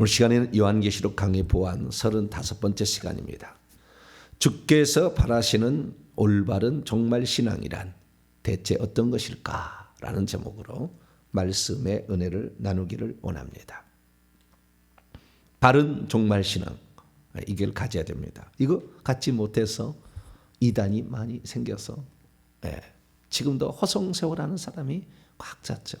오늘 시간에는 요한계시록 강의 보안 35번째 시간입니다. 주께서 바라시는 올바른 종말 신앙이란 대체 어떤 것일까? 라는 제목으로 말씀의 은혜를 나누기를 원합니다. 바른 종말 신앙, 이걸 가져야 됩니다. 이거 갖지 못해서 이단이 많이 생겨서 지금도 허송세월하는 사람이 꽉 찼죠.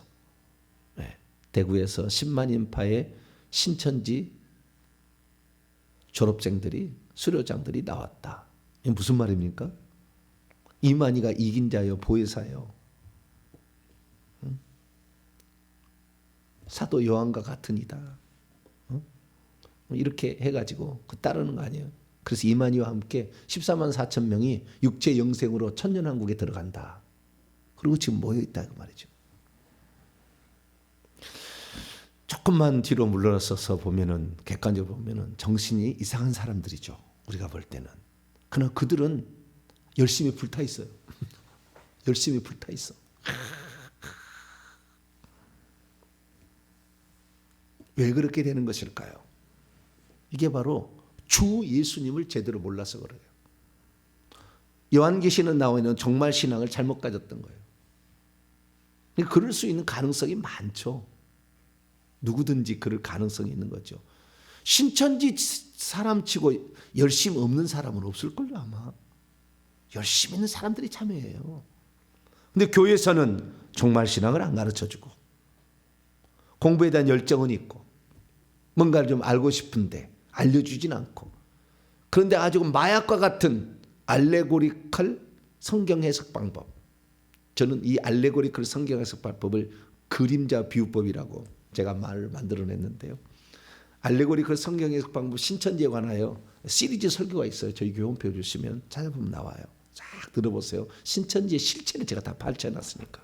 대구에서 10만 인파의 신천지 졸업생들이 수료장들이 나왔다. 이게 무슨 말입니까? 이만희가 이긴 자요 보혜사요. 사도 요한과 같은 이다. 이렇게 해가지고 따르는 거 아니에요. 그래서 이만희와 함께 14만 4천 명이 육체 영생으로 천년왕국에 들어간다. 그리고 지금 모여있다 그 말이죠. 조금만 뒤로 물러서서 보면은, 객관적으로 보면은 정신이 이상한 사람들이죠. 우리가 볼 때는. 그러나 그들은 열심히 불타 있어요. 열심히 불타 있어. 왜 그렇게 되는 것일까요? 이게 바로 주 예수님을 제대로 몰라서 그래요. 요한계시는 나와 있는 종말 신앙을 잘못 가졌던 거예요. 그럴 수 있는 가능성이 많죠. 누구든지 그럴 가능성이 있는 거죠. 신천지 사람치고 열심 없는 사람은 없을걸요 아마. 열심히 있는 사람들이 참여해요. 근데 교회에서는 종말 신앙을 안 가르쳐주고 공부에 대한 열정은 있고 뭔가를 좀 알고 싶은데 알려주진 않고, 그런데 아주 마약과 같은 알레고리컬 성경 해석 방법, 저는 이 알레고리컬 성경 해석 방법을 그림자 비유법이라고 제가 말을 만들어냈는데요. 알레고리컬 성경 해석 방법 신천지에 관하여 시리즈 설교가 있어요. 저희 교회 홈페이지 주시면 찾아보면 나와요. 쫙 들어보세요. 신천지의 실체를 제가 다 발췌해놨으니까.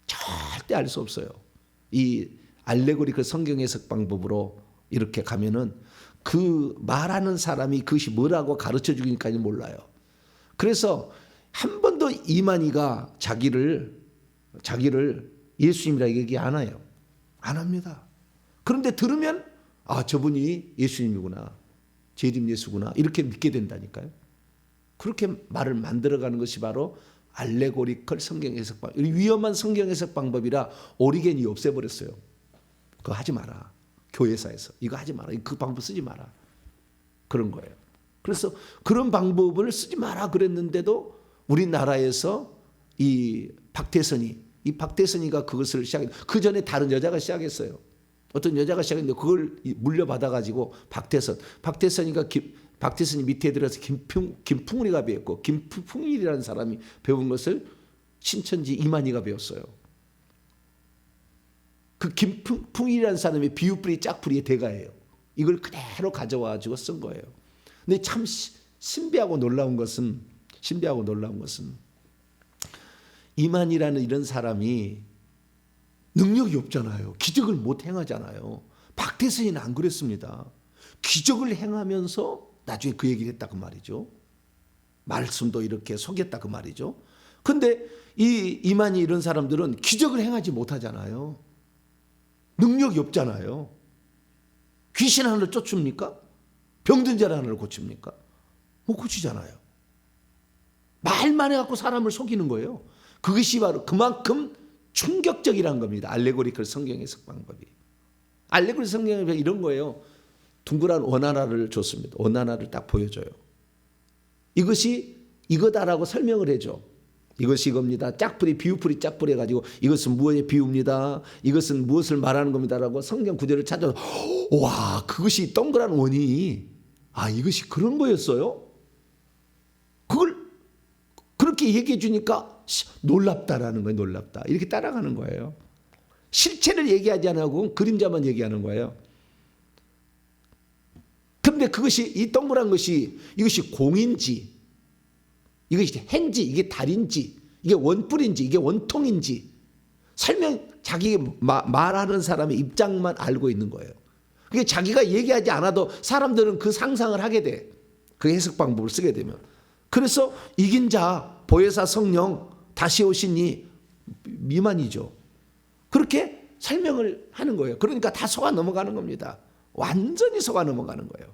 절대 알 수 없어요. 이 알레고리컬 성경 해석 방법으로 이렇게 가면은 그 말하는 사람이 그것이 뭐라고 가르쳐 주기까지 몰라요. 그래서 한 번도 이만희가 자기를 예수님이라 얘기 안 해요. 안 합니다. 그런데 들으면 저분이 예수님이구나, 재림 예수구나 이렇게 믿게 된다니까요. 그렇게 말을 만들어가는 것이 바로 알레고리컬 성경 해석 방법. 위험한 성경 해석 방법이라 오리겐이 없애버렸어요. 그거 하지 마라. 교회사에서 이거 하지 마라. 그 방법 쓰지 마라. 그런 거예요. 그래서 그런 방법을 쓰지 마라 그랬는데도 우리나라에서 이 박태선이가 그것을 시작했어요. 그 전에 다른 여자가 시작했어요. 어떤 여자가 시작했는데 그걸 물려받아가지고 박태선이 밑에 들어서 김풍일이가 배웠고, 김풍일이라는 사람이 배운 것을 신천지 이만희가 배웠어요. 그 김풍일이라는 사람이 비유뿌리 짝뿌리의 대가예요. 이걸 그대로 가져와가지고 쓴 거예요. 근데 참 신비하고 놀라운 것은 이만희라는 이런 사람이 능력이 없잖아요. 기적을 못 행하잖아요. 박태선이는 안 그랬습니다. 기적을 행하면서 나중에 그 얘기를 했다 그 말이죠. 말씀도 이렇게 속였다 그 말이죠. 그런데 이 이만희 이런 사람들은 기적을 행하지 못하잖아요. 능력이 없잖아요. 귀신 하나를 쫓습니까? 병든 자를 하나를 고칩니까? 못 고치잖아요. 말만 해갖고 사람을 속이는 거예요. 그것이 바로 그만큼 충격적이라는 겁니다. 알레고리컬 성경 해석 방법이. 알레고리컬 성경 해석 이런 거예요. 둥그란 원 하나를 줬습니다. 원 하나를 딱 보여줘요. 이것이 이거다라고 설명을 해줘. 이것이 이겁니다. 짝풀이 비유풀이 짝풀이 해가지고 이것은 무엇의 비유입니다. 이것은 무엇을 말하는 겁니다라고 성경 구절을 찾아서 와, 그것이 동그란 원이 이것이 그런 거였어요? 그걸 그렇게 얘기해 주니까 놀랍다라는 거예요. 놀랍다. 이렇게 따라가는 거예요. 실체를 얘기하지 않고 그림자만 얘기하는 거예요. 그런데 그것이 이 동그란 것이 이것이 공인지, 이것이 행지, 이게 달인지, 이게 원뿔인지, 이게 원통인지 자기 말하는 사람의 입장만 알고 있는 거예요. 그게 자기가 얘기하지 않아도 사람들은 그 상상을 하게 돼. 그 해석 방법을 쓰게 되면. 그래서 이긴 자, 보혜사 성령, 다시 오시니 미만이죠. 그렇게 설명을 하는 거예요. 그러니까 다 속아 넘어가는 겁니다. 완전히 속아 넘어가는 거예요.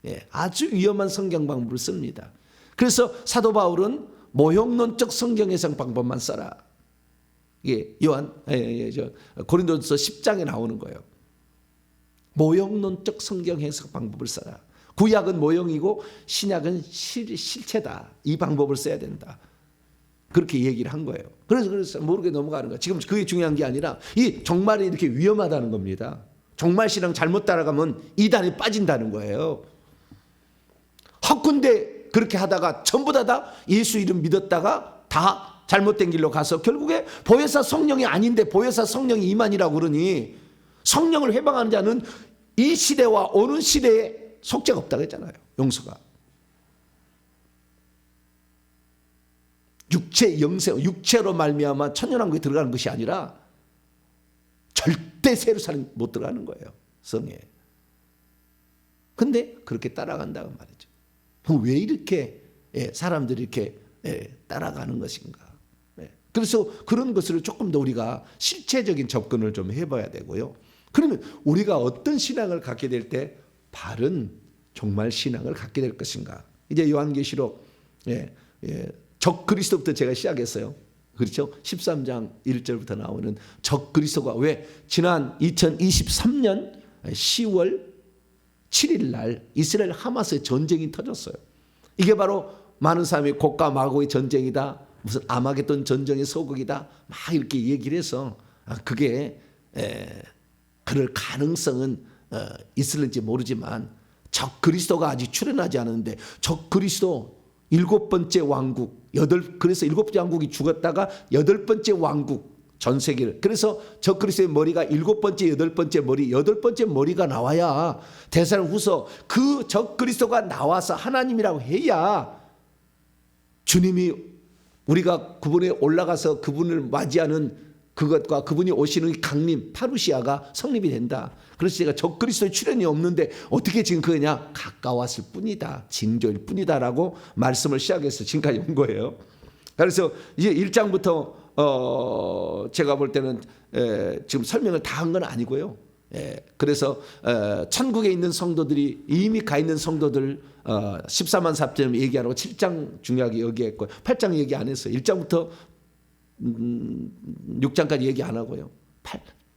예, 아주 위험한 성경 방법을 씁니다. 그래서 사도 바울은 모형론적 성경 해석 방법만 써라. 예, 고린도서 10장에 나오는 거예요. 모형론적 성경 해석 방법을 써라. 구약은 모형이고 신약은 실체다. 이 방법을 써야 된다. 그렇게 얘기를 한 거예요. 그래서 모르게 넘어가는 거예요. 지금 그게 중요한 게 아니라 이 종말이 이렇게 위험하다는 겁니다. 종말 신앙 잘못 따라가면 이단에 빠진다는 거예요. 헛군데 그렇게 하다가 전부 다 예수 이름 믿었다가 다 잘못된 길로 가서 결국에 보혜사 성령이 아닌데 보혜사 성령이 이만이라고 그러니 성령을 회방하는 자는 이 시대와 오는 시대에 속죄가 없다고 했잖아요. 용서가. 육체로 말미암아 천년왕국에 들어가는 것이 아니라 절대 새 예루살렘 못 들어가는 거예요. 성에. 근데 그렇게 따라간다고 말이죠. 그럼 왜 이렇게 사람들이 이렇게 따라가는 것인가? 그래서 그런 것을 조금 더 우리가 실체적인 접근을 좀 해봐야 되고요. 그러면 우리가 어떤 신앙을 갖게 될 때 바른 종말 신앙을 갖게 될 것인가? 이제 요한계시록 적 그리스도부터 제가 시작했어요. 그렇죠? 13장 1절부터 나오는 적 그리스도가 왜 지난 2023년 10월 7일 날 이스라엘 하마스의 전쟁이 터졌어요. 이게 바로 많은 사람이 곡과 마곡의 전쟁이다. 무슨 아마겟돈 전쟁의 소극이다. 막 이렇게 얘기를 해서 그게 그럴 가능성은 있을지 모르지만 적 그리스도가 아직 출현하지 않았는데 적 그리스도 7번째 왕국 그래서 7번째 왕국이 죽었다가 8번째 왕국 전 세계를 그래서 적 그리스도의 머리가 7번째 8번째 머리 8번째 머리가 나와야 데살로니가후서 그 적 그리스도가 나와서 하나님이라고 해야 주님이 우리가 그분에 올라가서 그분을 맞이하는 그것과 그분이 오시는 강림 파루시아가 성립이 된다. 그래서 제가 적 그리스도의 출현이 없는데 어떻게 지금 그냐 가까웠을 뿐이다. 징조일 뿐이다라고 말씀을 시작해서 지금까지 온 거예요. 그래서 이제 1장부터 제가 볼 때는 지금 설명을 다 한 건 아니고요. 그래서 천국에 있는 성도들이 이미 가 있는 성도들 14만 4점 얘기하라고 7장 중요하게 얘기했고 8장 얘기 안 했어요. 1장부터 6장까지 얘기 안 하고요.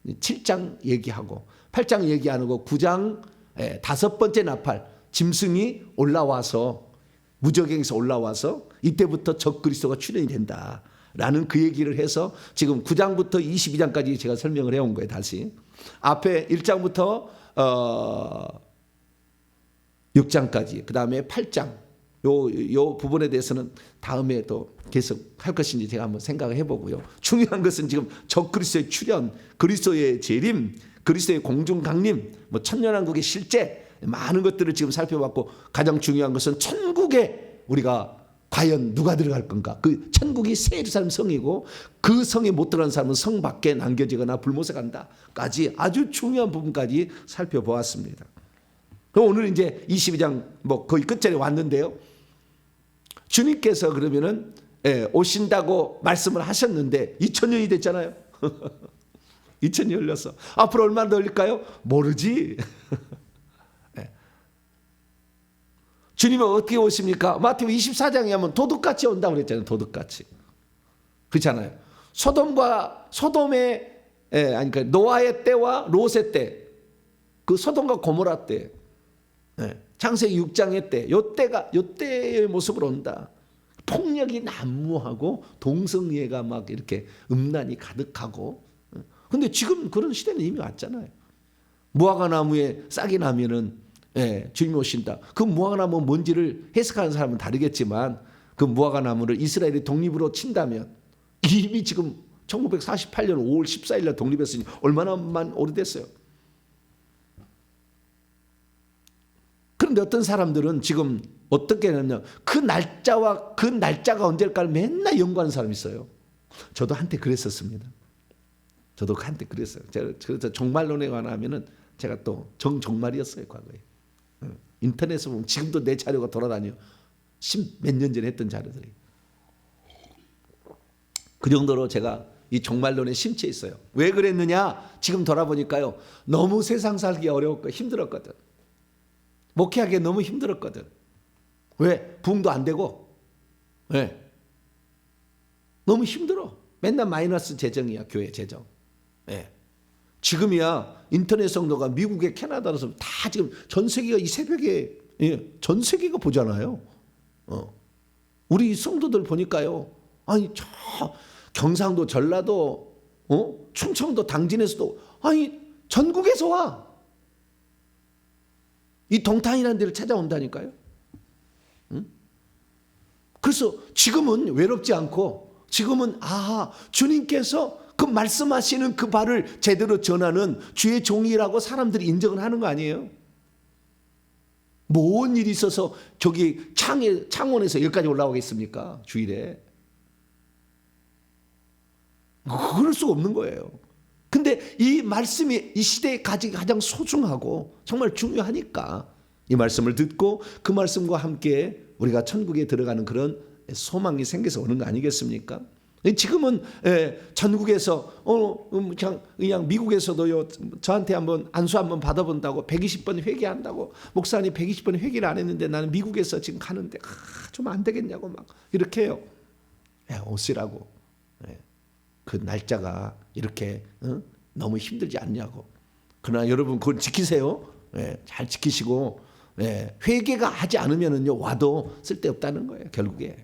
7장 얘기하고 8장 얘기 안 하고 9장 5번째 나팔 짐승이 올라와서 무저갱에서 올라와서 이때부터 적 그리스도가 출현이 된다라는 그 얘기를 해서 지금 9장부터 22장까지 제가 설명을 해온 거예요. 다시 앞에 1장부터 6장까지 그 다음에 8장 요 부분에 대해서는 다음에 또 계속 할 것인지 제가 한번 생각을 해보고요. 중요한 것은 지금 적 그리스도의 출현, 그리스도의 재림, 그리스도의 공중 강림, 뭐 천년왕국의 실제 많은 것들을 지금 살펴봤고 가장 중요한 것은 천국에 우리가 과연 누가 들어갈 건가? 그 천국이 새 예루살렘 성이고 그 성에 못 들어간 사람은 성 밖에 남겨지거나 불못에 간다까지 아주 중요한 부분까지 살펴보았습니다. 그럼 오늘 이제 22장 뭐 거의 끝자리에 왔는데요. 주님께서 그러면은 오신다고 말씀을 하셨는데 2000년이 됐잖아요. 2000년이 흘렸어. 앞으로 얼마나 더 흘릴까요? 모르지. 주님은 어떻게 오십니까? 마태복음 24장에 하면 도둑같이 온다고 그랬잖아요. 도둑같이. 그렇잖아요. 소돔의 그러니까 노아의 때와 롯의 때, 그 소돔과 고모라 때, 창세기 6장의 때, 요 때의 모습으로 온다. 폭력이 난무하고 동성애가 막 이렇게 음란이 가득하고. 근데 지금 그런 시대는 이미 왔잖아요. 무화과 나무에 싹이 나면은 주님이 오신다. 그 무화과 나무 뭔지를 해석하는 사람은 다르겠지만 그 무화과 나무를 이스라엘이 독립으로 친다면 이미 지금 1948년 5월 14일 날 독립했으니 얼마나만 오래됐어요. 그런데 어떤 사람들은 지금 어떻게 하냐면 그 날짜가 언제일까를 맨날 연구하는 사람이 있어요. 저도 한때 그랬었습니다. 저도 한때 그랬어요. 그래서 종말론에 관하면은 제가 또 정말이었어요, 과거에. 인터넷에 보면 지금도 내 자료가 돌아다녀. 10몇 년 전에 했던 자료들이. 그 정도로 제가 이 종말론에 심취해 있어요. 왜 그랬느냐? 지금 돌아보니까요. 너무 세상 살기 어려웠고 힘들었거든. 목회하기 너무 힘들었거든. 왜? 부흥도 안 되고. 왜? 너무 힘들어. 맨날 마이너스 재정이야. 교회 재정. 예. 지금이야 인터넷 성도가 미국에 캐나다에서 다 지금 전 세계가 이 새벽에 전 세계가 보잖아요. 우리 성도들 보니까요. 아니 저 경상도 전라도 충청도 당진에서도 아니 전국에서 와. 이 동탄이라는 데를 찾아온다니까요. 그래서 지금은 외롭지 않고 지금은 주님께서 그 말씀하시는 그 바를 제대로 전하는 주의 종이라고 사람들이 인정을 하는 거 아니에요? 뭔 일이 있어서 저기 창원에서 여기까지 올라오겠습니까? 주일에. 그럴 수가 없는 거예요. 근데 이 말씀이 이 시대에 가장 소중하고 정말 중요하니까 이 말씀을 듣고 그 말씀과 함께 우리가 천국에 들어가는 그런 소망이 생겨서 오는 거 아니겠습니까? 지금은 전국에서 그냥 미국에서도요 저한테 한번 안수 한번 받아본다고 120번 회개한다고 목사님 120번 회개를 안 했는데 나는 미국에서 지금 가는데 좀 안 되겠냐고 막 이렇게 해요. 오시라고. 그 날짜가 이렇게 너무 힘들지 않냐고. 그러나 여러분 그걸 지키세요. 잘 지키시고 회개가 하지 않으면은요 와도 쓸데없다는 거예요. 결국에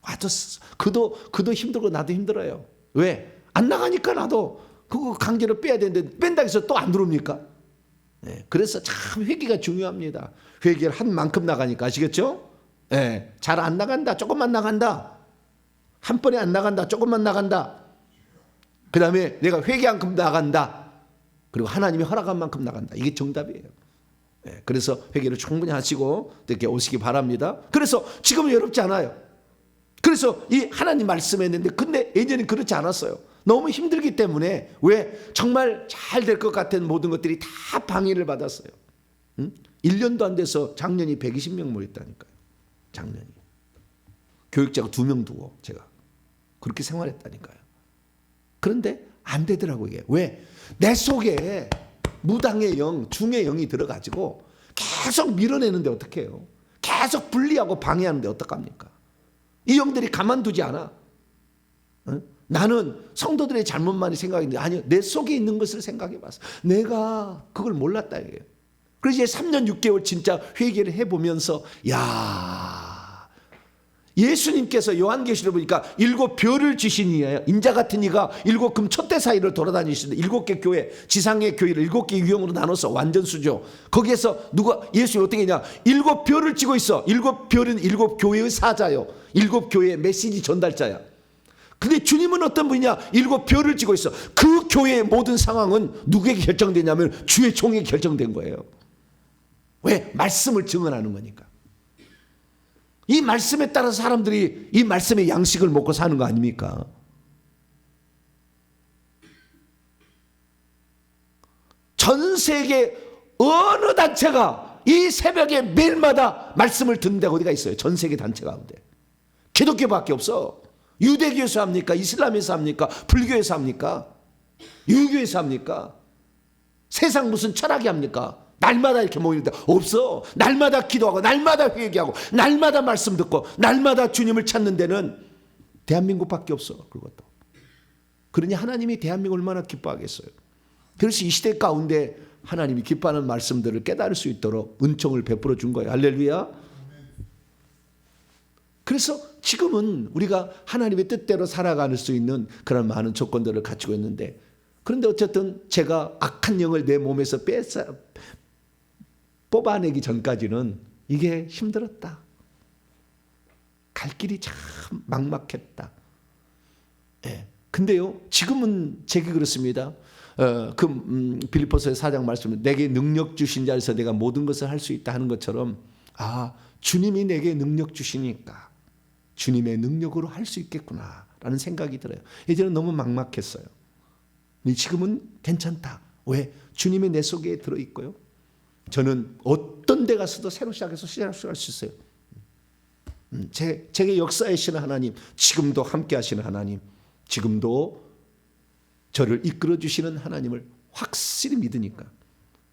와도 그도 힘들고 나도 힘들어요. 왜? 안 나가니까 나도 그거 강제로 빼야 되는데 뺀다고 해서 또 안 들어옵니까? 그래서 참 회개가 중요합니다. 회개를 한 만큼 나가니까 아시겠죠? 잘 안 나간다. 조금만 나간다. 한 번에 안 나간다. 조금만 나간다. 그 다음에 내가 회개한 만큼 나간다. 그리고 하나님이 허락한 만큼 나간다. 이게 정답이에요. 그래서 회개를 충분히 하시고 이렇게 오시기 바랍니다. 그래서 지금은 어렵지 않아요. 그래서 이 하나님 말씀했는데 근데 예전엔 그렇지 않았어요. 너무 힘들기 때문에 왜? 정말 잘 될 것 같은 모든 것들이 다 방해를 받았어요. 1년도 안 돼서 작년이 120명 모였다니까요. 작년이. 교육자가 2명 두고 제가 그렇게 생활했다니까요. 그런데 안 되더라고요. 이게. 왜? 내 속에 무당의 영, 중의 영이 들어가지고 계속 밀어내는데 어떡해요? 계속 분리하고 방해하는데 어떡합니까? 이 영들이 가만두지 않아. 나는 성도들의 잘못만이 생각했는데 아니요. 내 속에 있는 것을 생각해봤어. 내가 그걸 몰랐다 이게요. 그래서 이제 3년 6개월 진짜 회개를 해보면서 예수님께서 요한계시록 보니까 7별을 주신 이에요. 인자 같은 이가 7금 촛대 사이를 돌아다니시는데 7개 교회, 지상의 교회를 7개 유형으로 나눠서 완전수죠. 거기에서 예수님이 어떻게 했냐? 7별을 쥐고 있어. 7별은 7교회의 사자요. 7교회의 메시지 전달자야. 근데 주님은 어떤 분이냐? 7별을 쥐고 있어. 그 교회의 모든 상황은 누구에게 결정되냐면 주의 종에게 결정된 거예요. 왜? 말씀을 증언하는 거니까. 이 말씀에 따라 사람들이 이 말씀의 양식을 먹고 사는 거 아닙니까? 전 세계 어느 단체가 이 새벽에 매일마다 말씀을 듣는 데가 어디가 있어요? 전 세계 단체 가운데. 기독교밖에 없어. 유대교에서 합니까? 이슬람에서 합니까? 불교에서 합니까? 유교에서 합니까? 세상 무슨 철학이 합니까? 날마다 이렇게 모이는데 없어. 날마다 기도하고 날마다 회개하고 날마다 말씀 듣고 날마다 주님을 찾는 데는 대한민국밖에 없어. 그것도. 그러니 하나님이 대한민국을 얼마나 기뻐하겠어요. 그래서 이 시대 가운데 하나님이 기뻐하는 말씀들을 깨달을 수 있도록 은총을 베풀어 준 거예요. 할렐루야. 그래서 지금은 우리가 하나님의 뜻대로 살아갈 수 있는 그런 많은 조건들을 갖추고 있는데 그런데 어쨌든 제가 악한 영을 내 몸에서 뽑아내기 전까지는 이게 힘들었다. 갈 길이 참 막막했다. 근데요, 지금은 제게 그렇습니다. 빌립보서의 4장 말씀은 내게 능력 주신 자에서 내가 모든 것을 할 수 있다 하는 것처럼 주님이 내게 능력 주시니까 주님의 능력으로 할 수 있겠구나 라는 생각이 들어요. 예전에는 너무 막막했어요. 지금은 괜찮다. 왜? 주님이 내 속에 들어있고요. 저는 어떤 데 가서도 새로 시작해서 시작할 수 있어요. 제게 역사하시는 하나님, 지금도 함께 하시는 하나님, 지금도 저를 이끌어 주시는 하나님을 확실히 믿으니까.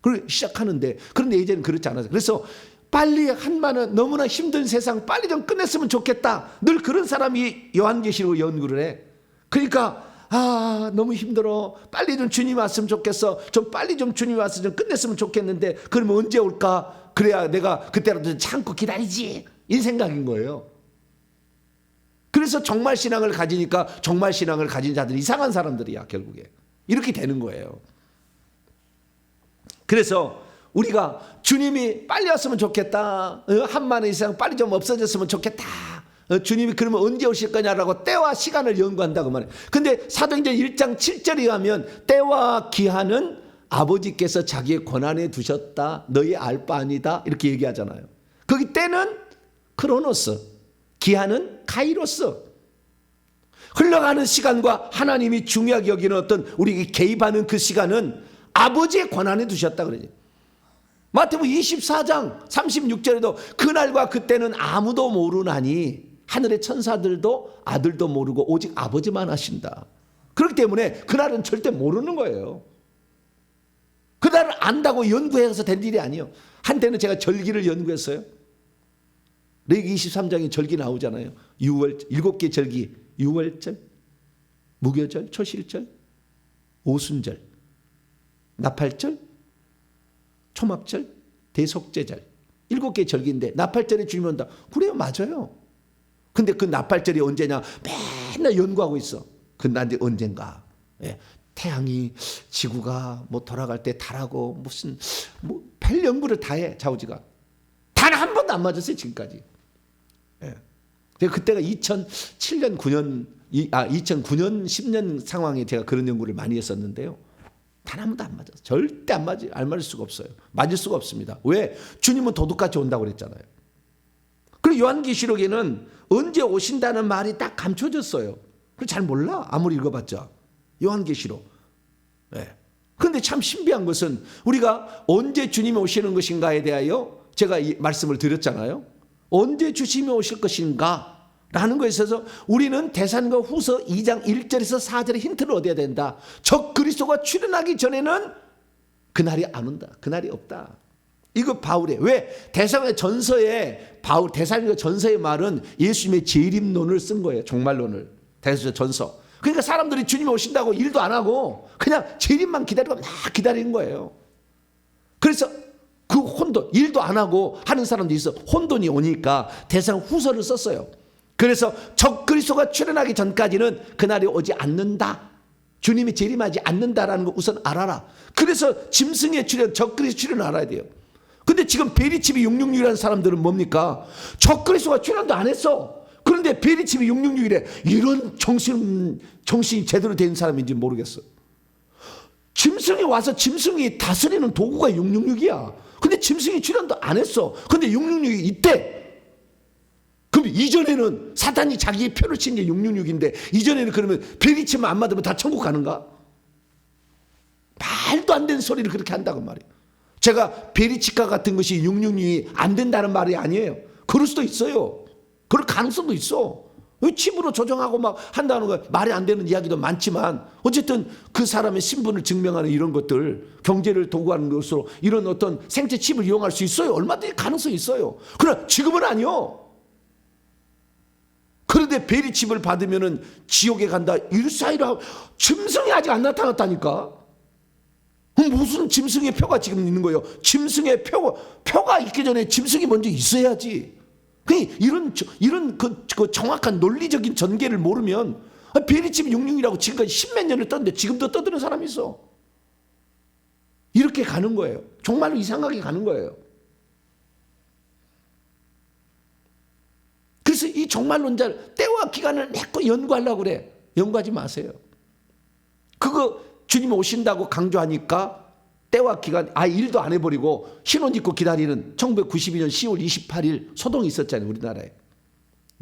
그걸 시작하는데, 그런데 이제는 그렇지 않아요. 그래서 빨리 한마는 너무나 힘든 세상 빨리 좀 끝냈으면 좋겠다. 늘 그런 사람이 요한계시록 연구를 해. 그러니까 너무 힘들어. 빨리 좀 주님 왔으면 좋겠어. 좀 빨리 좀 주님 와서 좀 끝냈으면 좋겠는데 그러면 언제 올까? 그래야 내가 그때라도 참고 기다리지. 이 생각인 거예요. 그래서 정말 신앙을 가지니까 정말 신앙을 가진 자들이 이상한 사람들이야, 결국에. 이렇게 되는 거예요. 그래서 우리가 주님이 빨리 왔으면 좋겠다. 한만 이상 빨리 좀 없어졌으면 좋겠다. 주님이 그러면 언제 오실 거냐라고 때와 시간을 연구한다고 말해요. 근데 사도행전 1장 7절에 가면 때와 기한은 아버지께서 자기의 권한에 두셨다. 너희 알 바 아니다. 이렇게 얘기하잖아요. 거기 때는 크로노스, 기한은 카이로스. 흘러가는 시간과 하나님이 중요하게 여기는 어떤 우리에게 개입하는 그 시간은 아버지의 권한에 두셨다 그러죠. 마태복음 24장 36절에도 그날과 그때는 아무도 모르나니 하늘의 천사들도 아들도 모르고 오직 아버지만 하신다. 그렇기 때문에 그날은 절대 모르는 거예요. 그날을 안다고 연구해서 된 일이 아니에요. 한때는 제가 절기를 연구했어요. 레위기 23장에 절기 나오잖아요. 6월 7개 절기, 6월절, 무교절, 초실절, 오순절, 나팔절, 초막절, 대속제절 7개 절기인데 나팔절에 주님 온다. 그래요, 맞아요. 근데 그 나팔절이 언제냐 맨날 연구하고 있어. 그날이 언젠가. 예. 태양이 지구가 뭐 돌아갈 때 달하고 무슨 뭐 별 연구를 다 해. 좌우지가 단 한 번도 안 맞았어요 지금까지. 예. 그때가 2007년 9년 2009년 10년 상황에 제가 그런 연구를 많이 했었는데요. 단 한 번도 안 맞았어요. 절대 안 맞을 수가 없어요. 맞을 수가 없습니다. 왜? 주님은 도둑같이 온다고 그랬잖아요. 그리고 요한계시록에는 언제 오신다는 말이 딱 감춰졌어요. 잘 몰라. 아무리 읽어봤자. 요한계시록. 네. 그런데 참 신비한 것은 우리가 언제 주님이 오시는 것인가에 대하여 제가 이 말씀을 드렸잖아요. 언제 주님이 오실 것인가 라는 것에 있어서 우리는 데살로니가 후서 2장 1절에서 4절의 힌트를 얻어야 된다. 적 그리스도가 출현하기 전에는 그날이 안 온다. 그날이 없다. 이거 바울의 왜 데살로니가 전서의 말은 예수님의 재림론을 쓴 거예요. 종말론을. 데살로니가 전서. 그러니까 사람들이 주님이 오신다고 일도 안 하고 그냥 재림만 기다리고 막 기다리는 거예요. 그래서 그 혼돈, 일도 안 하고 하는 사람들이 있어. 혼돈이 오니까 데살로니가 후서를 썼어요. 그래서 적 그리스도가 출현하기 전까지는 그날이 오지 않는다. 주님이 재림하지 않는다라는 거 우선 알아라. 그래서 짐승의 출현, 적 그리스도 출현을 알아야 돼요. 근데 지금 베리치비 666이라는 사람들은 뭡니까? 적 그리스도가 출현도 안 했어. 그런데 베리치비 666이래. 이런 정신이 제대로 된 사람인지 모르겠어. 짐승이 와서 짐승이 다스리는 도구가 666이야. 근데 짐승이 출현도 안 했어. 근데 666이 있대. 그럼 이전에는 사탄이 자기의 표를 친 게 666인데 이전에는 그러면 베리치만 안 맞으면 다 천국 가는가? 말도 안 되는 소리를 그렇게 한다고 말이에요. 제가 베리치카 같은 것이 666이 안 된다는 말이 아니에요. 그럴 수도 있어요. 그럴 가능성도 있어. 칩으로 조정하고 막 한다는 거 말이 안 되는 이야기도 많지만 어쨌든 그 사람의 신분을 증명하는 이런 것들, 경제를 도구하는 것으로 이런 어떤 생체 칩을 이용할 수 있어요. 얼마든지 가능성이 있어요. 그러나 지금은 아니요. 그런데 베리칩을 받으면은 지옥에 간다. 일사이라 짐승이 아직 안 나타났다니까. 무슨 짐승의 표가 지금 있는 거예요? 짐승의 표가 있기 전에 짐승이 먼저 있어야지. 이런 그 정확한 논리적인 전개를 모르면 베리칩 66이라고 지금까지 10몇 년을 떴는데 지금도 떠드는 사람이 있어. 이렇게 가는 거예요. 정말로 이상하게 가는 거예요. 그래서 이 정말론자를 때와 기간을 내고 연구하려고 그래. 연구하지 마세요. 그거 주님 오신다고 강조하니까 때와 기간 일도 안 해버리고 신혼 입고 기다리는 1992년 10월 28일 소동이 있었잖아요. 우리나라에.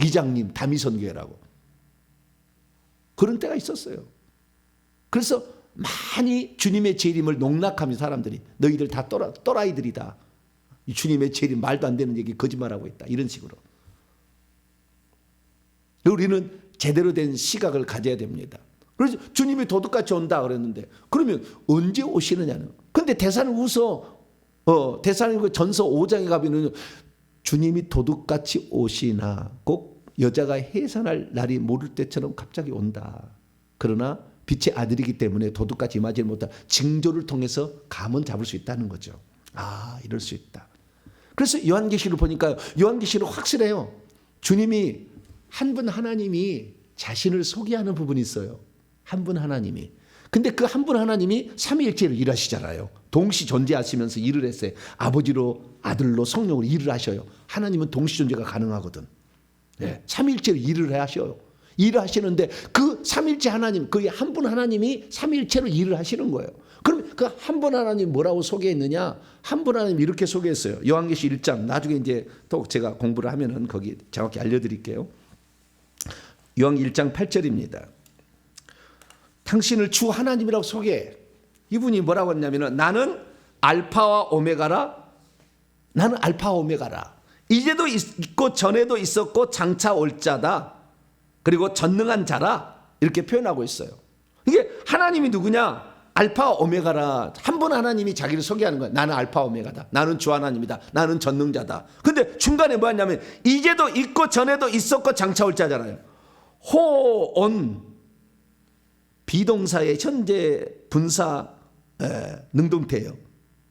이장님 다미선교회라고. 그런 때가 있었어요. 그래서 많이 주님의 재림을 농락하면 사람들이 너희들 다 또라이들이다. 주님의 재림 말도 안 되는 얘기 거짓말하고 있다. 이런 식으로. 우리는 제대로 된 시각을 가져야 됩니다. 그래서 주님이 도둑같이 온다 그랬는데 그러면 언제 오시느냐는. 근데 데살로니가서 전서 5장에 가면은 주님이 도둑같이 오시나 꼭 여자가 해산할 날이 모를 때처럼 갑자기 온다. 그러나 빛의 아들이기 때문에 도둑같이 임하지 못하 징조를 통해서 감은 잡을 수 있다는 거죠. 이럴 수 있다. 그래서 요한계시를 보니까 요한계시는 확실해요. 주님이 한 분 하나님이 자신을 소개하는 부분이 있어요. 한 분 하나님이. 근데 그 한 분 하나님이 삼위일체로 일하시잖아요. 동시 존재하시면서 일을 했어요. 아버지로 아들로 성령으로 일을 하셔요. 하나님은 동시 존재가 가능하거든. 네. 삼위일체로 일을 하셔요. 일을 하시는데 그 삼위일체 하나님, 그 한 분 하나님이 삼위일체로 일을 하시는 거예요. 그럼 그 한 분 하나님 뭐라고 소개했느냐? 한 분 하나님 이렇게 소개했어요. 요한계시 1장 나중에 이제 또 제가 공부를 하면은 거기 정확히 알려드릴게요. 요한계시 1장 8절입니다. 당신을 주 하나님이라고 소개해. 이분이 뭐라고 했냐면은 나는 알파와 오메가라. 나는 알파와 오메가라. 이제도 있고 전에도 있었고 장차 올 자다. 그리고 전능한 자라. 이렇게 표현하고 있어요. 이게 하나님이 누구냐? 알파와 오메가라. 한 분 하나님이 자기를 소개하는 거야. 나는 알파 오메가다. 나는 주 하나님이다. 나는 전능자다. 근데 중간에 뭐였냐면 이제도 있고 전에도 있었고 장차 올 자잖아요. 호온 비동사의 현재 분사 능동태예요.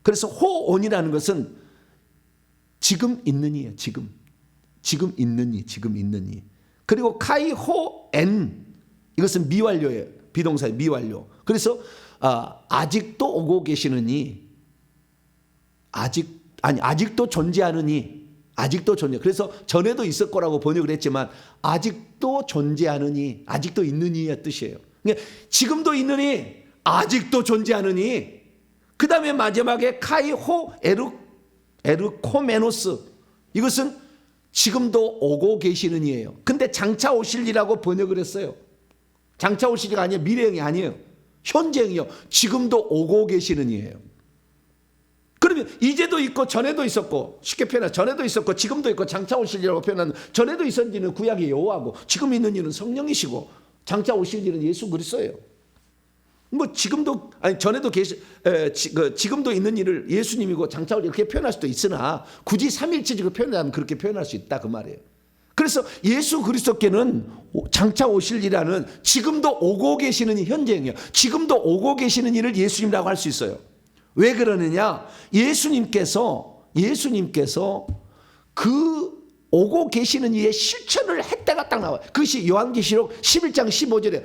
그래서 호온이라는 것은 지금 있느니예요. 지금 있느니, 지금 있느니. 그리고 카이 호엔 이것은 미완료예요. 비동사의 미완료. 그래서 아직도 오고 계시느니 아직도 존재하느니 아직도 존재. 그래서 전에도 있을 거라고 번역을 했지만 아직도 존재하느니 아직도 있느니의 뜻이에요. 그러니까 지금도 있느니 아직도 존재하느니 그 다음에 마지막에 카이호 에르코메노스 이것은 지금도 오고 계시느니예요. 근데 장차 오실이라고 번역을 했어요. 장차 오실이가 아니에요. 미래형이 아니에요. 현재형이요. 지금도 오고 계시느니예요. 그러면 이제도 있고 전에도 있었고 쉽게 표현하면 전에도 있었고 지금도 있고 장차 오실이라고 표현하는 전에도 있었는지는 구약의 여호와고 지금 있는 이는 성령이시고 장차 오실 일은 예수 그리스도예요. 뭐 지금도 전에도 지금도 있는 일을 예수님이고 장차 올 이렇게 표현할 수도 있으나 굳이 삼일체적으로 표현하면 그렇게 표현할 수 있다 그 말이에요. 그래서 예수 그리스도께는 장차 오실 일이라는 지금도 오고 계시는 이 현재형이에요. 지금도 오고 계시는 일을 예수님이라고 할 수 있어요. 왜 그러느냐? 예수님께서 그 오고 계시는 이의 실천을 했다가 딱 나와요. 그것이 요한계시록 11장 15절에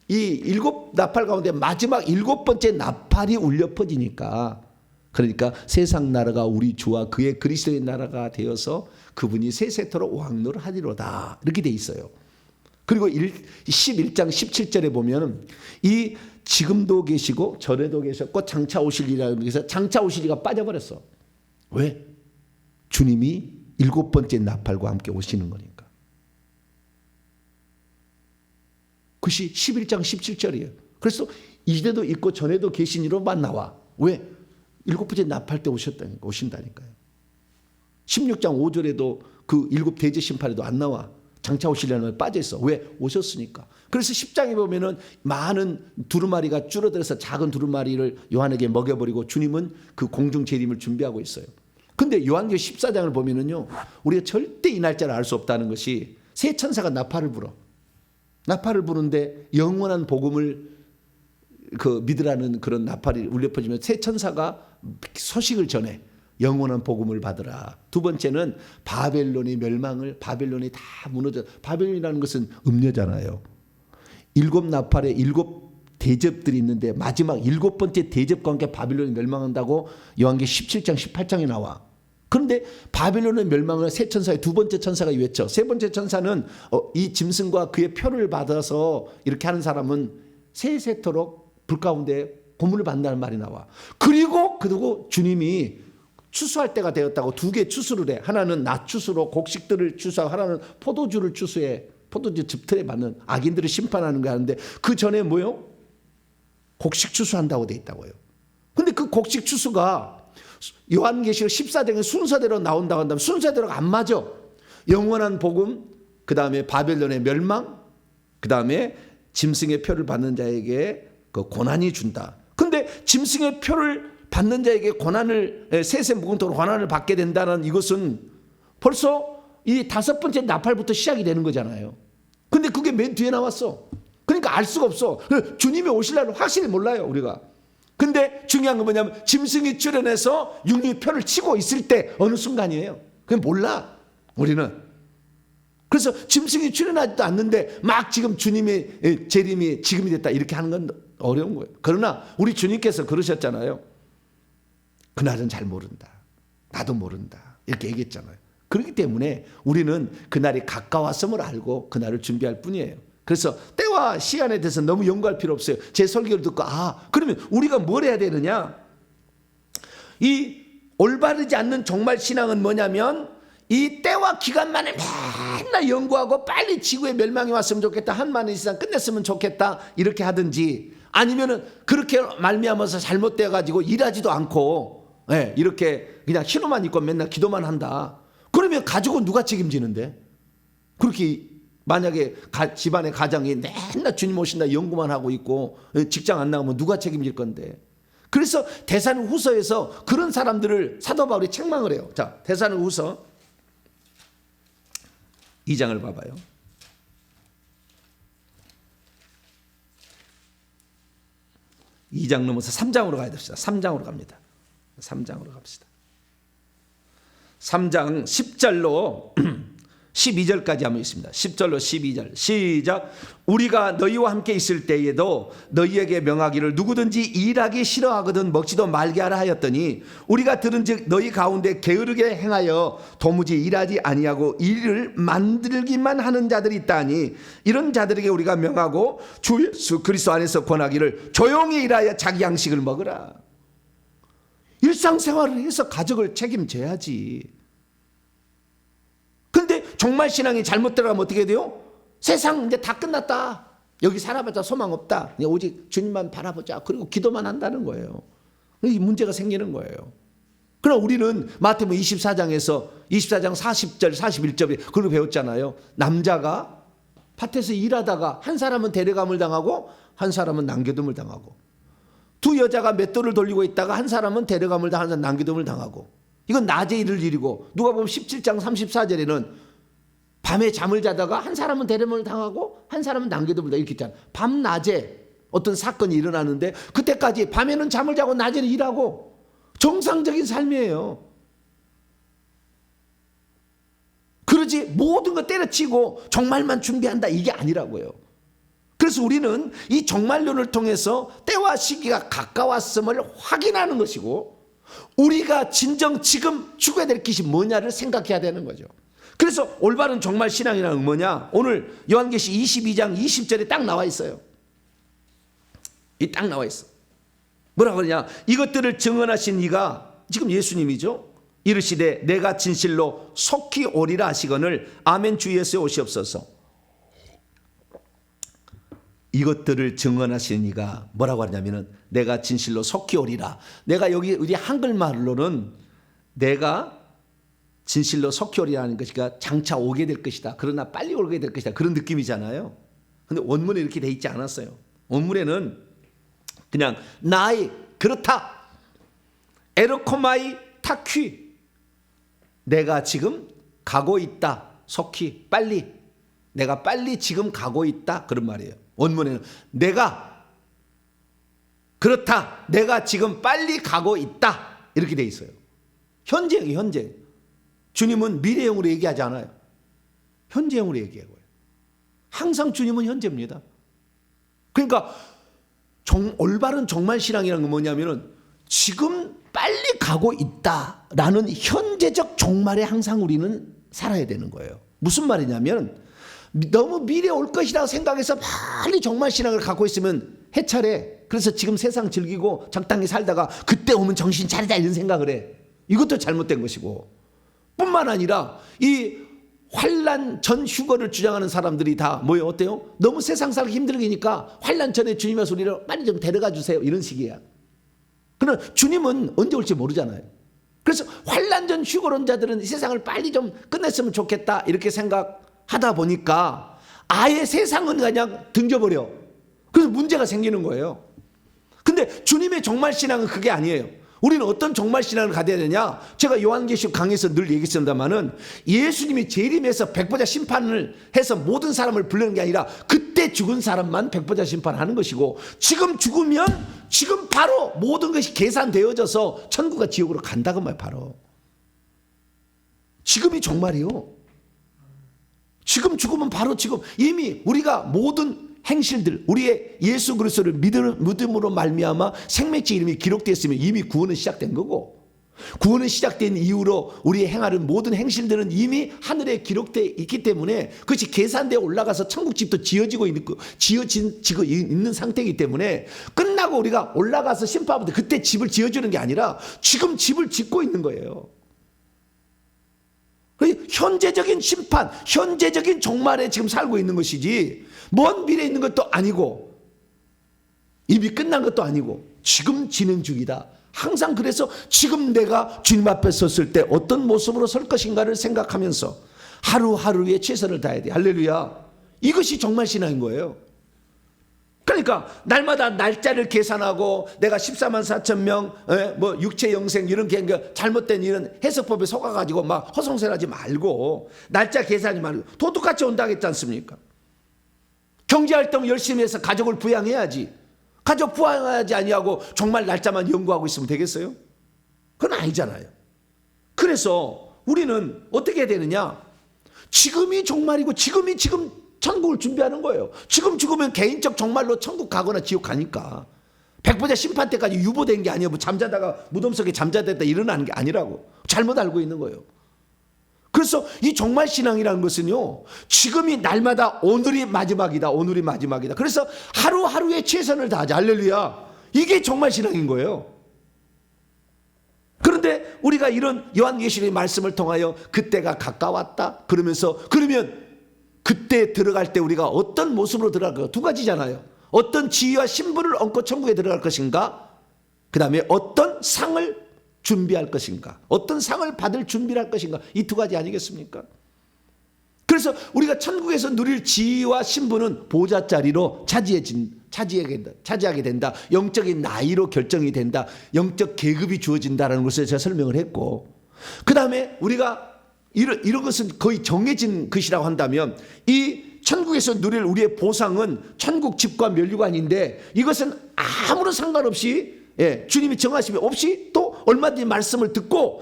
일곱 나팔 가운데 마지막 7번째 나팔이 울려 퍼지니까 그러니까 세상 나라가 우리 주와 그의 그리스도의 나라가 되어서 그분이 세세토록 왕노하리로다 이렇게 돼 있어요. 그리고 11장 17절에 보면 이 지금도 계시고 전에도 계셨고 장차 오실이라고 해서 장차 오실이가 빠져버렸어. 왜? 주님이 7번째 나팔과 함께 오시는 거니까. 그것이 11장 17절이에요. 그래서 이제도 있고 전에도 계시니로만 나와. 왜? 7번째 나팔 때 오신다니까요. 16장 5절에도 그 7 대제 심판에도 안 나와. 장차 오시려는 말 빠져있어. 왜? 오셨으니까. 그래서 10장에 보면은 많은 두루마리가 줄어들어서 작은 두루마리를 요한에게 먹여버리고 주님은 그 공중 재림을 준비하고 있어요. 근데 요한계시 14장을 보면은요, 우리가 절대 이 날짜를 알 수 없다는 것이 세 천사가 나팔을 불어. 나팔을 부는데 영원한 복음을 믿으라는 그런 나팔이 울려 퍼지면 세 천사가 소식을 전해. 영원한 복음을 받으라. 두 번째는 바벨론의 멸망을 바벨론이 다 무너져. 바벨론이라는 것은 음녀잖아요. 7 나팔에 7 대접들이 있는데 마지막 7번째 대접과 함께 바벨론이 멸망한다고 요한계시 17장 18장에 나와. 그런데 바벨론의 멸망을 세 천사의 두 번째 천사가 외쳐. 세 번째 천사는 이 짐승과 그의 표를 받아서 이렇게 하는 사람은 세세토록 불 가운데 고문을 받는다는 말이 나와. 그리고 주님이 추수할 때가 되었다고 2개 추수를 해. 하나는 낮 추수로 곡식들을 추수하고 하나는 포도주를 추수해. 포도주 즙틀에 맞는 악인들을 심판하는 거 하는데 그 전에 뭐요? 곡식 추수한다고 돼 있다고요. 근데 그 곡식 추수가 요한계시록 14장의 순서대로 나온다고 한다면 순서대로가 안 맞아. 영원한 복음, 그 다음에 바벨론의 멸망, 그 다음에 짐승의 표를 받는 자에게 그 고난이 준다. 근데 짐승의 표를 받는 자에게 고난을, 셋의 무궁토로 고난을 받게 된다는 이것은 벌써 이 5번째 나팔부터 시작이 되는 거잖아요. 근데 그게 맨 뒤에 나왔어. 그러니까 알 수가 없어. 주님이 오실 날을 확실히 몰라요, 우리가. 근데 중요한 건 뭐냐면 짐승이 출현해서 육류표를 치고 있을 때 어느 순간이에요. 그건 몰라, 우리는. 그래서 짐승이 출현하지도 않는데 막 지금 주님의 재림이 지금이 됐다 이렇게 하는 건 어려운 거예요. 그러나 우리 주님께서 그러셨잖아요. 그날은 잘 모른다. 나도 모른다. 이렇게 얘기했잖아요. 그렇기 때문에 우리는 그날이 가까웠음을 알고 그날을 준비할 뿐이에요. 그래서 때와 시간에 대해서 너무 연구할 필요 없어요. 제 설교를 듣고 그러면 우리가 뭘 해야 되느냐? 이 올바르지 않는 정말 신앙은 뭐냐면 이 때와 기간만을 맨날 연구하고 빨리 지구에 멸망이 왔으면 좋겠다. 한만한 이상 끝냈으면 좋겠다. 이렇게 하든지 아니면은 그렇게 말미암아서 잘못되어 가지고 일하지도 않고 이렇게 그냥 신호만 입고 맨날 기도만 한다. 그러면 가족은 누가 책임지는데? 그렇게 만약에 집안의 가장이 맨날 주님 오신다 연구만 하고 있고 직장 안 나가면 누가 책임질 건데? 그래서 데살로니가후서에서 그런 사람들을 사도 바울이 책망을 해요. 자, 데살로니가후서 2장을 봐봐요. 2장 넘어서 3장으로 가야 됩시다. 3장으로 갑니다. 3장으로 갑시다. 3장 10절로 12절까지 한번 있습니다. 10절로 12절 시작. 우리가 너희와 함께 있을 때에도 너희에게 명하기를 누구든지 일하기 싫어하거든 먹지도 말게 하라 하였더니 우리가 들은즉 너희 가운데 게으르게 행하여 도무지 일하지 아니하고 일을 만들기만 하는 자들이 있다니 이런 자들에게 우리가 명하고 주 예수 그리스도 안에서 권하기를 조용히 일하여 자기 양식을 먹으라. 일상생활을 해서 가족을 책임져야지. 근데 정말 신앙이 잘못 들어가면 어떻게 돼요? 세상 이제 다 끝났다. 여기 살아봤자 소망 없다. 그냥 오직 주님만 바라보자. 그리고 기도만 한다는 거예요. 이 문제가 생기는 거예요. 그러나 우리는 마태복음 24장에서 24장 40절 41절에 그걸 배웠잖아요. 남자가 밭에서 일하다가 한 사람은 데려감을 당하고 한 사람은 남겨둠을 당하고 두 여자가 맷돌을 돌리고 있다가 한 사람은 데려감을 당하고 한 사람은 남겨둠을 당하고 이건 낮에 일을 일이고 누가 보면 17장 34절에는 밤에 잠을 자다가 한 사람은 데려감을 당하고 한 사람은 남겨둠을 당하고 이렇게 있잖아요. 밤낮에 어떤 사건이 일어나는데 그때까지 밤에는 잠을 자고 낮에는 일하고 정상적인 삶이에요. 그러지 모든 거 때려치고 정말만 준비한다 이게 아니라고요. 그래서 우리는 이 정말론을 통해서 때와 시기가 가까웠음을 확인하는 것이고 우리가 진정 지금 죽어야 될 것이 뭐냐를 생각해야 되는 거죠. 그래서 올바른 정말 신앙이란 뭐냐? 오늘 요한계시 22장 20절에 딱 나와 있어요. 이 딱 나와 있어. 뭐라고 그러냐? 이것들을 증언하신 이가 지금 예수님이죠. 이르시되 내가 진실로 속히 오리라 하시거늘 아멘 주 예수에 오시옵소서. 이것들을 증언하신 이가 뭐라고 하냐면은 내가 진실로 속히 오리라. 내가 여기 우리 한글말로는 내가 진실로 속히 오리라는 것이가 장차 오게 될 것이다. 그러나 빨리 오게 될 것이다. 그런 느낌이잖아요. 근데 원문에 이렇게 돼 있지 않았어요. 원문에는 그냥 나이 그렇다. 에르코마이 타퀴. 내가 지금 가고 있다. 속히 빨리. 내가 빨리 지금 가고 있다. 그런 말이에요. 원문에는 내가 그렇다. 내가 지금 빨리 가고 있다. 이렇게 돼 있어요. 현재예요. 현재. 주님은 미래형으로 얘기하지 않아요. 현재형으로 얘기해요. 항상 주님은 현재입니다. 그러니까 올바른 정말 신앙이라는 건 뭐냐면은 지금 빨리 가고 있다라는 현재적 종말에 항상 우리는 살아야 되는 거예요. 무슨 말이냐면 너무 미래에 올 것이라고 생각해서 빨리 정말 신앙을 갖고 있으면 해차례. 그래서 지금 세상 즐기고 적당히 살다가 그때 오면 정신 차리자 이런 생각을 해. 이것도 잘못된 것이고 뿐만 아니라 이 환난 전 휴거를 주장하는 사람들이 다 뭐예요? 어때요? 너무 세상 살기 힘들기니까 환난 전에 주님의 소리를 빨리 좀 데려가 주세요. 이런 식이야. 그러나 주님은 언제 올지 모르잖아요. 그래서 환난 전 휴거론자들은 이 세상을 빨리 좀 끝냈으면 좋겠다 이렇게 생각하다 보니까 아예 세상은 그냥 등져버려. 그래서 문제가 생기는 거예요. 근데 주님의 정말 신앙은 그게 아니에요. 우리는 어떤 정말 신앙을 가져야 되냐? 제가 요한계시록 강의에서 늘 얘기했습니다마는 예수님이 재림해서 백보자 심판을 해서 모든 사람을 부르는 게 아니라 그때 죽은 사람만 백보자 심판하는 것이고, 지금 죽으면 지금 바로 모든 것이 계산되어져서 천국과 지옥으로 간다고 말이에요. 바로 지금이 정말이요. 지금 죽으면 바로 지금 이미 우리가 모든 행실들, 우리의 예수 그리스도를 믿음으로 말미암아 생명책 이름이 기록되었으면 이미 구원은 시작된 거고, 구원은 시작된 이후로 우리의 행하는 모든 행실들은 이미 하늘에 기록되어 있기 때문에 그것이 계산되어 올라가서 천국집도 지어지고 있는 상태이기 때문에 끝나고 우리가 올라가서 심판받을 때 그때 집을 지어주는 게 아니라 지금 집을 짓고 있는 거예요. 현재적인 심판, 현재적인 종말에 지금 살고 있는 것이지 먼 미래에 있는 것도 아니고 이미 끝난 것도 아니고 지금 진행 중이다. 항상 그래서 지금 내가 주님 앞에 섰을 때 어떤 모습으로 설 것인가를 생각하면서 하루하루에 최선을 다해야 돼. 할렐루야. 이것이 정말 신앙인 거예요. 그러니까 날마다 날짜를 계산하고 내가 14만 4천 명 뭐 육체 영생 이런 게 잘못된 이런 해석법에 속아가지고 막 허송세하지 말고 날짜 계산하지 말고 도둑같이 온다 했지 않습니까? 경제활동 열심히 해서 가족을 부양해야지. 가족 부양하지 아니하고 정말 날짜만 연구하고 있으면 되겠어요? 그건 아니잖아요. 그래서 우리는 어떻게 해야 되느냐? 지금이 정말이고 지금이 지금 천국을 준비하는 거예요. 지금 죽으면 개인적 정말로 천국 가거나 지옥 가니까. 백보자 심판 때까지 유보된 게 아니에요. 뭐 잠자다가 무덤 속에 잠자됐다 일어나는 게 아니라고. 잘못 알고 있는 거예요. 그래서 이 정말 신앙이라는 것은요, 지금이 날마다 오늘이 마지막이다. 오늘이 마지막이다. 그래서 하루하루에 최선을 다하자. 할렐루야. 이게 정말 신앙인 거예요. 그런데 우리가 이런 요한계시록의 말씀을 통하여 그때가 가까웠다 그러면서, 그러면 그때 들어갈 때 우리가 어떤 모습으로 들어갈까? 두 가지잖아요. 어떤 지위와 신분을 얹고 천국에 들어갈 것인가? 그 다음에 어떤 상을 준비할 것인가? 어떤 상을 받을 준비를 할 것인가? 이 두 가지 아니겠습니까? 그래서 우리가 천국에서 누릴 지위와 신분은 보좌 자리로 차지하게 된다. 영적인 나이로 결정이 된다. 영적 계급이 주어진다는 것을 제가 설명을 했고, 그 다음에 우리가 이런 것은 거의 정해진 것이라고 한다면 이 천국에서 누릴 우리의 보상은 천국 집과 면류관인데, 이것은 아무런 상관없이 주님이 정하심이 없이 또 얼마든지 말씀을 듣고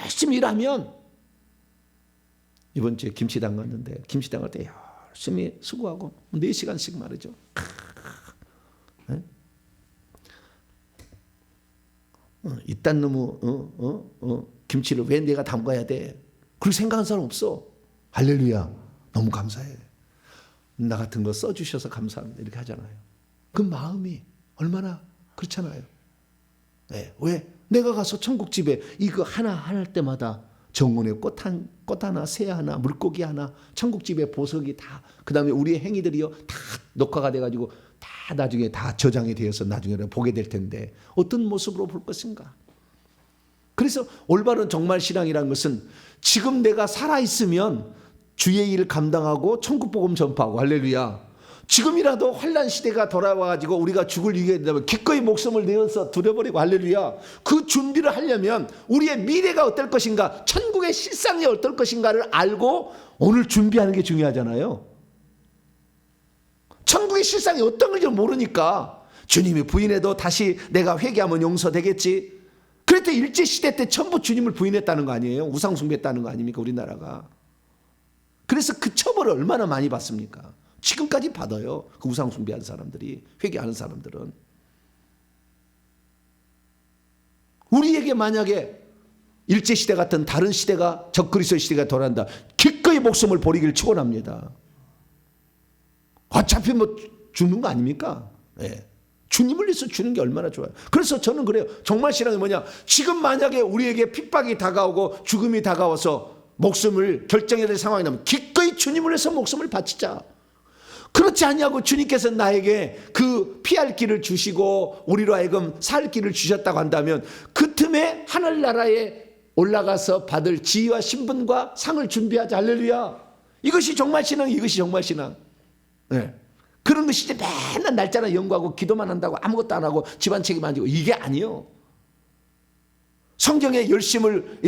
열심히 일하면, 이번 주에 김치당 갔는데 김치당 갈 때 열심히 수고하고 4시간씩 말이죠. 이딴 놈의 김치를 왜 내가 담가야 돼? 그렇게 생각하는 사람 없어. 할렐루야. 너무 감사해. 나 같은 거 써주셔서 감사합니다. 이렇게 하잖아요. 그 마음이 얼마나 그렇잖아요. 네. 왜? 내가 가서 천국집에 이거 하나 할 때마다 정원에 꽃 하나, 새 하나, 물고기 하나, 천국집에 보석이 다, 그 다음에 우리의 행위들이요 다 녹화가 돼가지고 다 나중에 다 저장이 되어서 나중에 보게 될 텐데 어떤 모습으로 볼 것인가? 그래서 올바른 정말 신앙이라는 것은 지금 내가 살아있으면 주의 일 감당하고 천국복음 전파하고, 할렐루야. 지금이라도 환난 시대가 돌아와가지고 우리가 죽을 위기가 된다면 기꺼이 목숨을 내어서 드려버리고, 할렐루야. 그 준비를 하려면 우리의 미래가 어떨 것인가, 천국의 실상이 어떨 것인가를 알고 오늘 준비하는 게 중요하잖아요. 천국의 실상이 어떤 건지 모르니까 주님이 부인해도 다시 내가 회개하면 용서되겠지. 그랬더니 일제시대 때 전부 주님을 부인했다는 거 아니에요? 우상숭배했다는 거 아닙니까? 우리나라가. 그래서 그 처벌을 얼마나 많이 받습니까? 지금까지 받아요. 그 우상숭배한 사람들이, 회개하는 사람들은. 우리에게 만약에 일제시대 같은 다른 시대가, 적그리스도 시대가 돌아온다, 기꺼이 목숨을 버리기를 축원합니다. 어차피 뭐 죽는 거 아닙니까? 네. 주님을 위해서 주는 게 얼마나 좋아요. 그래서 저는 그래요. 정말 신앙이 뭐냐, 지금 만약에 우리에게 핍박이 다가오고 죽음이 다가와서 목숨을 결정해야 될 상황이 나면 기꺼이 주님을 위해서 목숨을 바치자. 그렇지 않냐고 주님께서 나에게 그 피할 길을 주시고 우리로 하여금 살 길을 주셨다고 한다면 그 틈에 하늘나라에 올라가서 받을 지위와 신분과 상을 준비하자. 할렐루야. 이것이 정말 신앙, 이것이 정말 신앙. 네. 그런 것이지 맨날 날짜나 연구하고 기도만 한다고 아무것도 안 하고 집안 책임 안 지고 이게 아니요. 성경에 열심을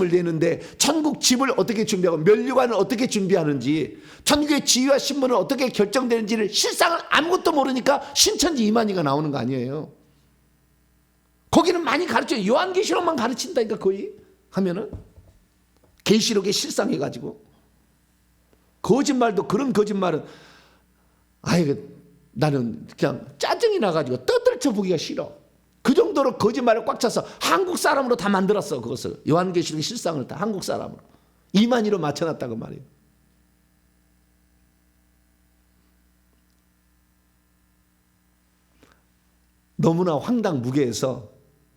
내는데 천국 집을 어떻게 준비하고 면류관을 어떻게 준비하는지 천국의 지위와 신분은 어떻게 결정되는지를 실상은 아무것도 모르니까 신천지 이만희가 나오는 거 아니에요. 거기는 많이 가르쳐요. 요한계시록만 가르친다니까 거의 하면은 계시록에 실상해가지고 거짓말도 그런 거짓말은 나는 그냥 짜증이 나가지고 떠들쳐 보기가 싫어. 그 정도로 거짓말을 꽉 차서 한국 사람으로 다 만들었어. 그것을 요한계시록의 실상을 다 한국 사람으로 이만희로 맞춰놨다고 말이에요. 너무나 황당무계해서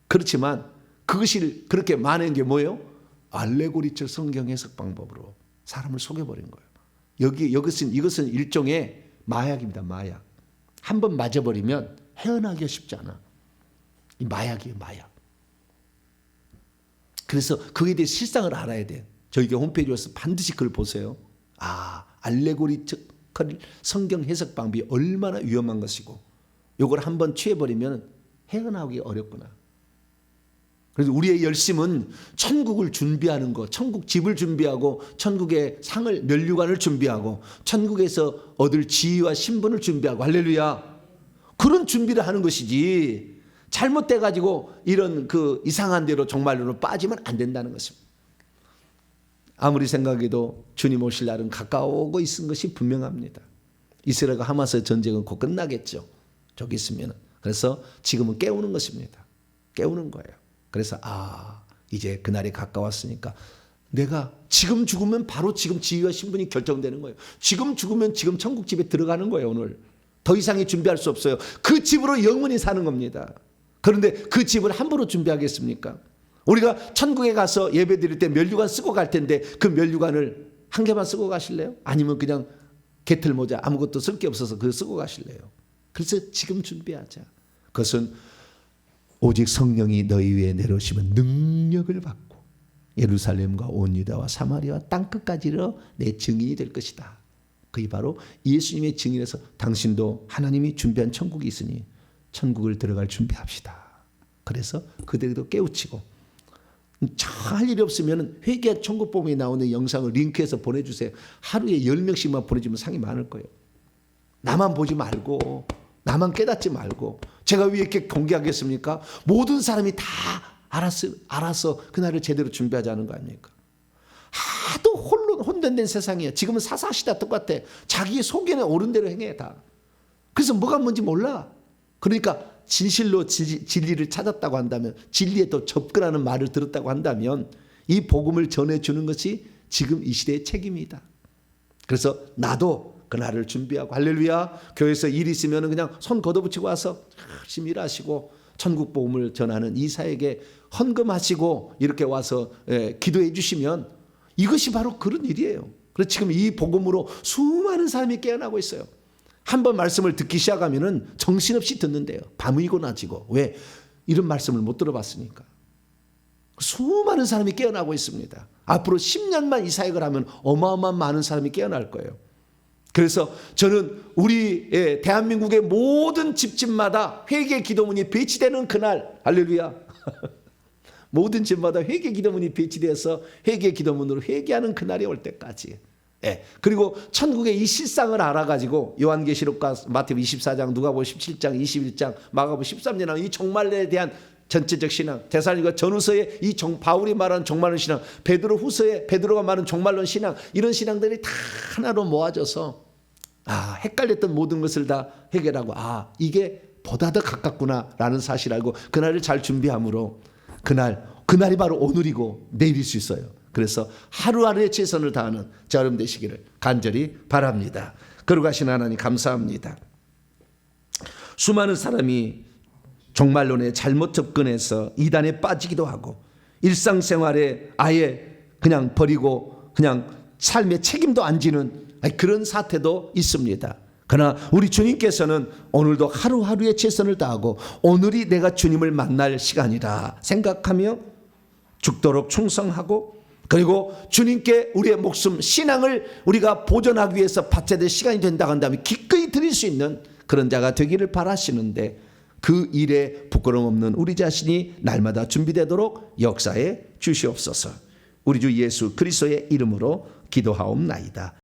그렇지만 그것이 그렇게 많은 게 뭐예요? 알레고리적 성경 해석 방법으로 사람을 속여버린 거예요. 이것은 일종의 마약입니다. 마약. 한번 맞아버리면 헤어나기가 쉽지 않아. 이 마약이에요. 마약. 그래서 그에 대해 실상을 알아야 돼요. 저희가 홈페이지에 와서 반드시 그걸 보세요. 알레고리적 성경 해석 방법이 얼마나 위험한 것이고 이걸 한번 취해버리면 헤어나오기 어렵구나. 그래서 우리의 열심은 천국을 준비하는 것, 천국 집을 준비하고 천국의 상을 면류관을 준비하고 천국에서 얻을 지위와 신분을 준비하고 할렐루야. 그런 준비를 하는 것이지 잘못돼 가지고 이런 그 이상한 대로 정말로 빠지면 안 된다는 것입니다. 아무리 생각해도 주님 오실 날은 가까워오고 있는 것이 분명합니다. 이스라엘과 하마스의 전쟁은 곧 끝나겠죠. 저기 있으면. 그래서 지금은 깨우는 것입니다. 깨우는 거예요. 그래서 이제 그날이 가까웠으니까 내가 지금 죽으면 바로 지금 지위와 신분이 결정되는 거예요. 지금 죽으면 지금 천국 집에 들어가는 거예요. 오늘 더 이상이 준비할 수 없어요. 그 집으로 영원히 사는 겁니다. 그런데 그 집을 함부로 준비하겠습니까? 우리가 천국에 가서 예배 드릴 때 면류관 쓰고 갈 텐데 그 면류관을 한 개만 쓰고 가실래요? 아니면 그냥 개털 모자 아무것도 쓸 게 없어서 그거 쓰고 가실래요? 그래서 지금 준비하자. 그것은 오직 성령이 너희 위에 내려오시면 능력을 받고 예루살렘과 온 유다와 사마리아와 땅끝까지로 내 증인이 될 것이다. 그게 바로 예수님의 증인에서 당신도 하나님이 준비한 천국이 있으니 천국을 들어갈 준비합시다. 그래서 그들도 깨우치고 할 일이 없으면 회개 천국복음에 나오는 영상을 링크해서 보내주세요. 하루에 10명씩만 보내주면 상이 많을 거예요. 나만 보지 말고 나만 깨닫지 말고 제가 왜 이렇게 공개하겠습니까? 모든 사람이 다 알아서 그날을 제대로 준비하자는 거 아닙니까? 하도 혼돈된 세상이에요. 지금은 사사시다 똑같아. 자기 속에는 옳은 대로 행해 다. 그래서 뭐가 뭔지 몰라. 그러니까 진실로 진리를 찾았다고 한다면 진리에 또 접근하는 말을 들었다고 한다면 이 복음을 전해주는 것이 지금 이 시대의 책임이다. 그래서 나도 그날을 준비하고 할렐루야 교회에서 일 있으면 그냥 손 걷어붙이고 와서 열심히 일하시고 천국 복음을 전하는 이사에게 헌금하시고 이렇게 와서 기도해 주시면 이것이 바로 그런 일이에요. 그래서 지금 이 복음으로 수많은 사람이 깨어나고 있어요. 한번 말씀을 듣기 시작하면 정신없이 듣는데요. 밤이고 낮이고. 왜? 이런 말씀을 못 들어봤으니까. 수많은 사람이 깨어나고 있습니다. 앞으로 10년만 이 사역을 하면 어마어마한 많은 사람이 깨어날 거예요. 그래서 저는 우리 대한민국의 모든 집집마다 회개 기도문이 배치되는 그날 할렐루야 모든 집마다 회개 기도문이 배치되어서 회개 기도문으로 회개하는 그날이 올 때까지 그리고 천국의 이 실상을 알아가지고 요한계시록과 마태복음 24장 누가복음 17장 21장 마가복음 13장 이 종말에 대한 전체적 신앙 데살로니가 전후서에 이 바울이 말하는 종말론 신앙 베드로 후서에 베드로가 말하는 종말론 신앙 이런 신앙들이 다 하나로 모아져서 헷갈렸던 모든 것을 다 해결하고 이게 보다 더 가깝구나라는 사실을 알고 그날을 잘 준비함으로 그날이 바로 오늘이고 내일일 수 있어요. 그래서 하루하루의 최선을 다하는 저 여러분 되시기를 간절히 바랍니다. 거룩하신 하나님 감사합니다. 수많은 사람이 종말론에 잘못 접근해서 이단에 빠지기도 하고 일상생활에 아예 그냥 버리고 그냥 삶의 책임도 안 지는 그런 사태도 있습니다. 그러나 우리 주님께서는 오늘도 하루하루의 최선을 다하고 오늘이 내가 주님을 만날 시간이라 생각하며 죽도록 충성하고 그리고 주님께 우리의 목숨 신앙을 우리가 보존하기 위해서 바쳐야 될 시간이 된다고 한다면 기꺼이 드릴 수 있는 그런 자가 되기를 바라시는데 그 일에 부끄러움 없는 우리 자신이 날마다 준비되도록 역사해 주시옵소서. 우리 주 예수 그리스도의 이름으로 기도하옵나이다.